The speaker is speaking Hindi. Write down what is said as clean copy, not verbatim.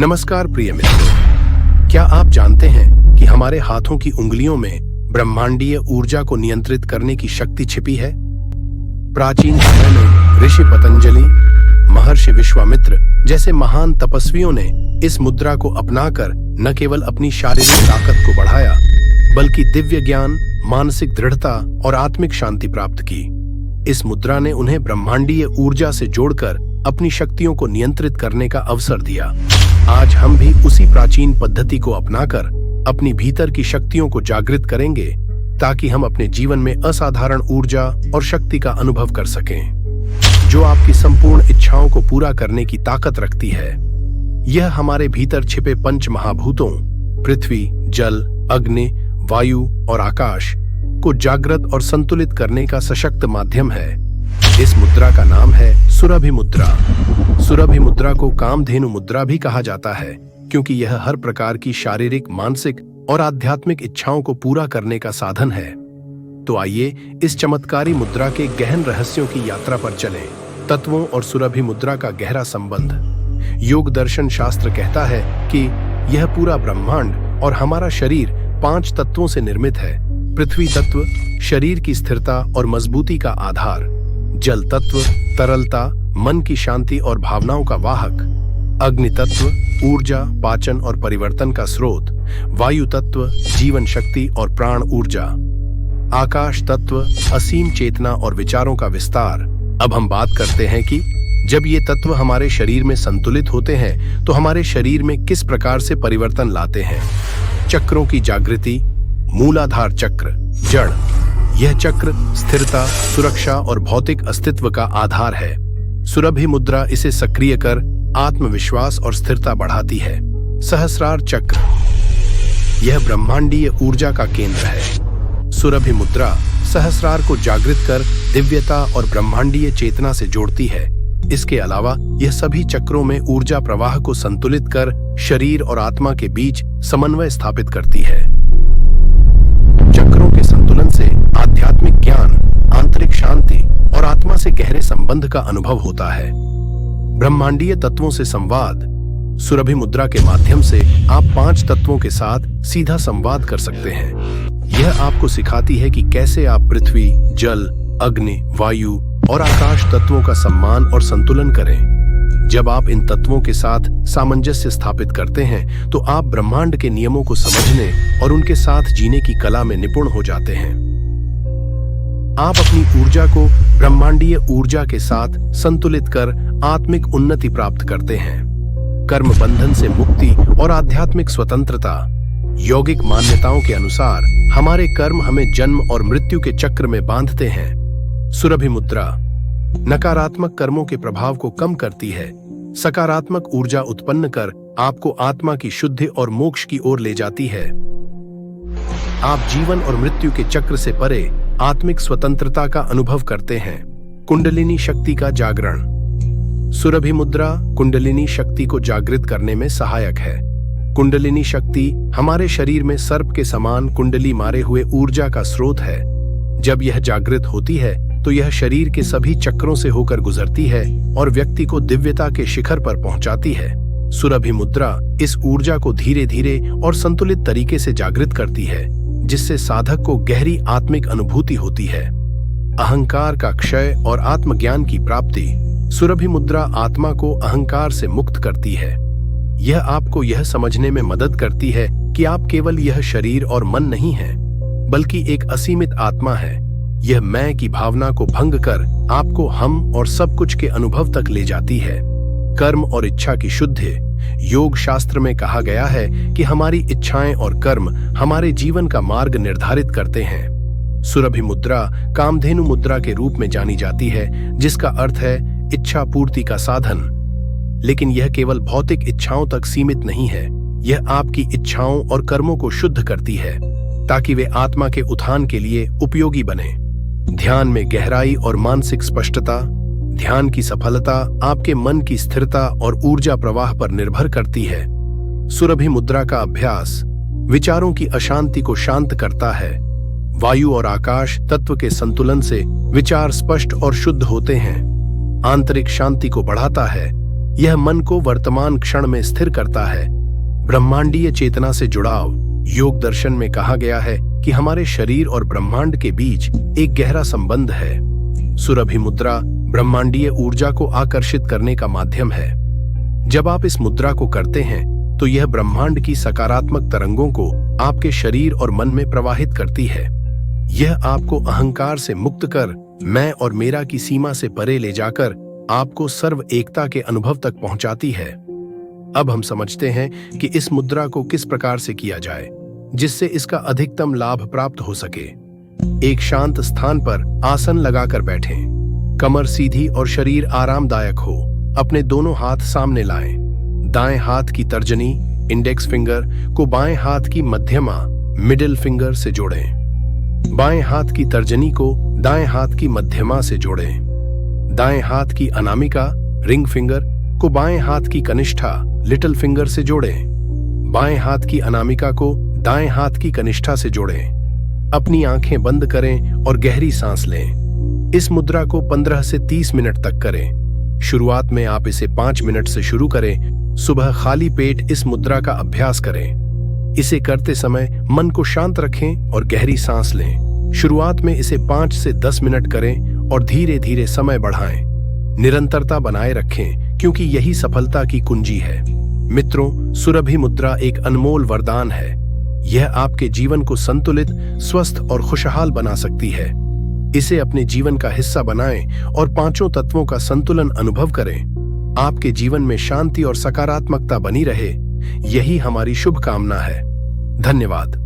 नमस्कार प्रिय मित्रों, क्या आप जानते हैं कि हमारे हाथों की उंगलियों में ब्रह्मांडीय ऊर्जा को नियंत्रित करने की शक्ति छिपी है। प्राचीन समय में ऋषि पतंजलि, महर्षि विश्वामित्र जैसे महान तपस्वियों ने इस मुद्रा को अपनाकर न केवल अपनी शारीरिक ताकत को बढ़ाया, बल्कि दिव्य ज्ञान, मानसिक दृढ़ता और आत्मिक शांति प्राप्त की। इस मुद्रा ने उन्हें ब्रह्मांडीय ऊर्जा से जोड़कर अपनी शक्तियों को नियंत्रित करने का अवसर दिया। आज हम भी उसी प्राचीन पद्धति को अपनाकर अपनी भीतर की शक्तियों को जागृत करेंगे, ताकि हम अपने जीवन में असाधारण ऊर्जा और शक्ति का अनुभव कर सकें, जो आपकी संपूर्ण इच्छाओं को पूरा करने की ताकत रखती है। यह हमारे भीतर छिपे पंच महाभूतों पृथ्वी, जल, अग्नि, वायु और आकाश को जागृत और संतुलित करने का सशक्त माध्यम है। इस मुद्रा का नाम है सुरभि मुद्रा। सुरभि मुद्रा को कामधेनु मुद्रा भी कहा जाता है, क्योंकि यह हर प्रकार की शारीरिक, मानसिक और आध्यात्मिक इच्छाओं को पूरा करने का साधन है। तो आइए इस चमत्कारी मुद्रा के गहन रहस्यों की यात्रा पर चलें। तत्वों और सुरभि मुद्रा का गहरा संबंध। योग दर्शन शास्त्र कहता है कि यह पूरा ब्रह्मांड और हमारा शरीर 5 तत्वों से निर्मित है। पृथ्वी तत्व शरीर की स्थिरता और मजबूती का आधार, जल तत्व तरलता, मन की शांति और भावनाओं का वाहक, अग्नि तत्व ऊर्जा, पाचन और परिवर्तन का स्रोत, वायु तत्व जीवन शक्ति और प्राण ऊर्जा, आकाश तत्व असीम चेतना और विचारों का विस्तार। अब हम बात करते हैं कि जब ये तत्व हमारे शरीर में संतुलित होते हैं तो हमारे शरीर में किस प्रकार से परिवर्तन लाते हैं। चक्रों की जागृति। मूलाधार चक्र, जड़। यह चक्र स्थिरता, सुरक्षा और भौतिक अस्तित्व का आधार है। सुरभि मुद्रा इसे सक्रिय कर आत्मविश्वास और स्थिरता बढ़ाती है। सहस्रार चक्र, यह ब्रह्मांडीय ऊर्जा का केंद्र है। सुरभि मुद्रा सहस्रार को जागृत कर दिव्यता और ब्रह्मांडीय चेतना से जोड़ती है। इसके अलावा यह सभी चक्रों में ऊर्जा प्रवाह को संतुलित कर शरीर और आत्मा के बीच समन्वय स्थापित करती है। चक्रों के संतुलन से आध्यात्मिक ज्ञान, आंतरिक शांति और आत्मा से गहरे संबंध का अनुभव होता है। ब्रह्मांडीय तत्वों से संवाद। सुरभि मुद्रा के माध्यम से आप 5 तत्वों के साथ सीधा संवाद कर सकते हैं। यह आपको सिखाती है कि कैसे आप पृथ्वी, जल, अग्नि, वायु और आकाश तत्वों का सम्मान और संतुलन करें। जब आप इन तत्वों के साथ सामंजस्य स्थापित करते हैं तो आप ब्रह्मांड के नियमों को समझने और उनके साथ जीने की कला में निपुण हो जाते हैं। आप अपनी ऊर्जा को ब्रह्मांडीय ऊर्जा के साथ संतुलित कर आत्मिक उन्नति प्राप्त करते हैं। कर्म बंधन से मुक्ति और आध्यात्मिक स्वतंत्रता। यौगिक मान्यताओं के अनुसार हमारे कर्म हमें जन्म और मृत्यु के चक्र में बांधते हैं। सुरभि मुद्रा नकारात्मक कर्मों के प्रभाव को कम करती है, सकारात्मक ऊर्जा उत्पन्न कर आपको आत्मा की शुद्धि और मोक्ष की ओर ले जाती है। आप जीवन और मृत्यु के चक्र से परे आत्मिक स्वतंत्रता का अनुभव करते हैं। कुंडलिनी शक्ति का जागरण। सुरभि मुद्रा कुंडलिनी शक्ति को जागृत करने में सहायक है। कुंडलिनी शक्ति हमारे शरीर में सर्प के समान कुंडली मारे हुए ऊर्जा का स्रोत है। जब यह जागृत होती है तो यह शरीर के सभी चक्रों से होकर गुजरती है और व्यक्ति को दिव्यता के शिखर पर पहुंचाती है। सुरभि मुद्रा इस ऊर्जा को धीरे धीरे और संतुलित तरीके से जागृत करती है, जिससे साधक को गहरी आत्मिक अनुभूति होती है। अहंकार का क्षय और आत्मज्ञान की प्राप्ति। सुरभि मुद्रा आत्मा को अहंकार से मुक्त करती है। यह आपको यह समझने में मदद करती है कि आप केवल यह शरीर और मन नहीं हैं, बल्कि एक असीमित आत्मा है। यह मैं की भावना को भंग कर आपको हम और सब कुछ के अनुभव तक ले जाती है। कर्म और इच्छा की शुद्धि। योग शास्त्र में कहा गया है कि हमारी इच्छाएं और कर्म हमारे जीवन का मार्ग निर्धारित करते हैं। सुरभि मुद्रा कामधेनु मुद्रा के रूप में जानी जाती है, जिसका अर्थ है इच्छा पूर्ति का साधन। लेकिन यह केवल भौतिक इच्छाओं तक सीमित नहीं है। यह आपकी इच्छाओं और कर्मों को शुद्ध करती है, ताकि वे आत्मा के उत्थान के लिए उपयोगी बने। ध्यान में गहराई और मानसिक स्पष्टता। ध्यान की सफलता आपके मन की स्थिरता और ऊर्जा प्रवाह पर निर्भर करती है। सुरभि मुद्रा का अभ्यास विचारों की अशांति को शांत करता है। वायु और आकाश तत्व के संतुलन से विचार स्पष्ट और शुद्ध होते हैं। आंतरिक शांति को बढ़ाता है। यह मन को वर्तमान क्षण में स्थिर करता है। ब्रह्मांडीय चेतना से जुड़ाव। योग दर्शन में कहा गया है कि हमारे शरीर और ब्रह्मांड के बीच एक गहरा संबंध है। सुरभि मुद्रा ब्रह्मांडीय ऊर्जा को आकर्षित करने का माध्यम है। जब आप इस मुद्रा को करते हैं तो यह ब्रह्मांड की सकारात्मक तरंगों को आपके शरीर और मन में प्रवाहित करती है। यह आपको अहंकार से मुक्त कर मैं और मेरा की सीमा से परे ले जाकर आपको सर्व एकता के अनुभव तक पहुंचाती है। अब हम समझते हैं कि इस मुद्रा को किस प्रकार से किया जाए जिससे इसका अधिकतम लाभ प्राप्त हो सके। एक शांत स्थान पर आसन लगाकर बैठें। कमर सीधी और शरीर आरामदायक हो। अपने दोनों हाथ सामने लाएं। दाएं हाथ की तर्जनी इंडेक्स फिंगर को बाएं हाथ की मध्यमा मिडिल फिंगर से जोड़ें। बाएं हाथ की तर्जनी को दाएं हाथ की मध्यमा से जोड़ें। दाएं हाथ की अनामिका रिंग फिंगर को बाएं हाथ की कनिष्ठा लिटिल फिंगर से जोड़ें। बाएं हाथ की अनामिका को दाएं हाथ की कनिष्ठा से जोड़ें। अपनी आंखें बंद करें और गहरी सांस लें। इस मुद्रा को 15 से 30 मिनट तक करें। शुरुआत में आप इसे 5 मिनट से शुरू करें। सुबह खाली पेट इस मुद्रा का अभ्यास करें। इसे करते समय मन को शांत रखें और गहरी सांस लें। शुरुआत में इसे 5 से 10 मिनट करें और धीरे धीरे समय बढ़ाएं। निरंतरता बनाए रखें क्योंकि यही सफलता की कुंजी है। मित्रों, सुरभि मुद्रा एक अनमोल वरदान है। यह आपके जीवन को संतुलित, स्वस्थ और खुशहाल बना सकती है। इसे अपने जीवन का हिस्सा बनाएं और 5 तत्वों का संतुलन अनुभव करें। आपके जीवन में शांति और सकारात्मकता बनी रहे, यही हमारी शुभकामना है। धन्यवाद।